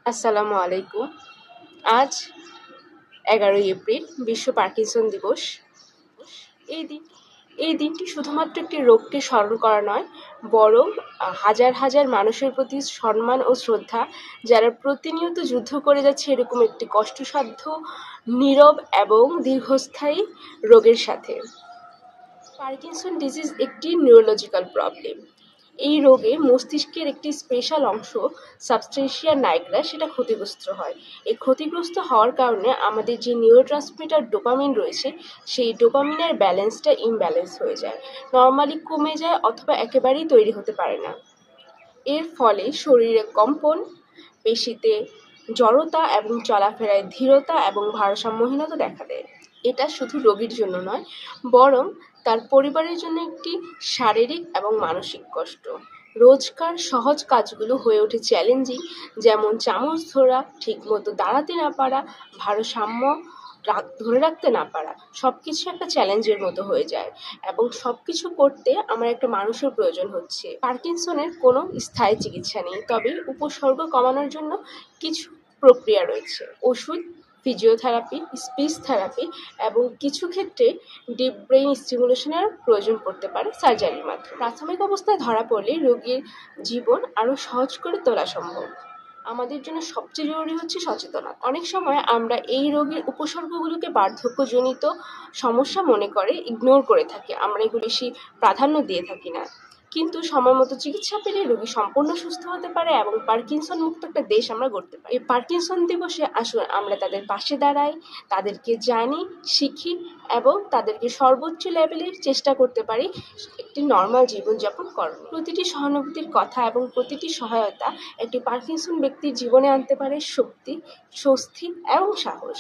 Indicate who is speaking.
Speaker 1: আসসালামু আলাইকুম। আজ 11ই এপ্রিল বিশ্ব পার্কিনসন দিবস। এই দিন এই দিনটি শুধুমাত্র একটি রোগকে স্মরণ করা নয়, বরং হাজার হাজার মানুষের প্রতি সম্মান ও শ্রদ্ধা, যারা প্রতিনিয়ত যুদ্ধ করে যাচ্ছে এরকম একটি কষ্টসাধ্য, নীরব এবং দীর্ঘস্থায়ী রোগের সাথে। পার্কিনসন ডিজিজ একটি নিউরোলজিক্যাল প্রবলেম। এই রোগে মস্তিষ্কের একটি স্পেশাল অংশ সাবস্টেন্সিয়া নাইগ্রা সেটা ক্ষতিগ্রস্ত হয়। এই ক্ষতিগ্রস্ত হওয়ার কারণে আমাদের যে নিউরোট্রান্সমিটার ডোপামিন রয়েছে, সেই ডোপামিনের ব্যালেন্সটা ইমব্যালেন্স হয়ে যায়, নর্মালি কমে যায় অথবা একেবারেই তৈরি হতে পারে না। এর ফলে শরীরে কম্পন, পেশিতে জড়তা এবং চলাফেরায় ধীরতা এবং ভারসাম্যহীনতা দেখা দেয়। এটা শুধু রোগীর জন্য নয়, বরং তার পরিবারের জন্য একটি শারীরিক এবং মানসিক কষ্ট। রোজকার সহজ কাজগুলো হয়ে ওঠে চ্যালেঞ্জিং, যেমন চামচ ধরা, ঠিকমতো দাঁড়াতে না পারা, ভারসাম্য ধরে রাখতে না পারা, সবকিছু একটা চ্যালেঞ্জের মতো হয়ে যায় এবং সবকিছু করতে আমার একটা মানুষের প্রয়োজন হচ্ছে। পার্কিনসনের কোনো স্থায়ী চিকিৎসা নেই, তবে উপসর্গ কমানোর জন্য কিছু প্রক্রিয়া রয়েছে: ওষুধ, ফিজিওথেরাপি, স্পিচ থেরাপি এবং কিছু ক্ষেত্রে ডিপ ব্রেইন স্টিমুলেশনের প্রয়োজন পড়তে পারে সার্জারির মাধ্যমে। প্রাথমিক অবস্থায় ধরা পড়লে রোগীর জীবন আরও সহজ করে তোলা সম্ভব। আমাদের জন্য সবচেয়ে জরুরি হচ্ছে সচেতনতা। অনেক সময় আমরা এই রোগের উপসর্গগুলোকে বার্ধক্যজনিত সমস্যা মনে করে ইগনোর করে থাকি, আমরা এগুলো বেশি প্রাধান্য দিয়ে থাকি না। কিন্তু সময় মতো চিকিৎসা পেলে রোগী সম্পূর্ণ সুস্থ হতে পারে এবং পার্কিনসন মুক্ত একটা দেশ আমরা গড়তে পারি। এই পার্কিনসন দিবসে আসুন আমরা তাদের পাশে দাঁড়াই, তাদেরকে জানি, শিখি এবং তাদেরকে সর্বোচ্চ লেভেলের চেষ্টা করতে পারি একটি নর্মাল জীবনযাপন করার। প্রতিটি সহানুভূতির কথা এবং প্রতিটি সহায়তা একটি পার্কিনসন ব্যক্তির জীবনে আনতে পারে শক্তি, স্বস্তি এবং সাহস।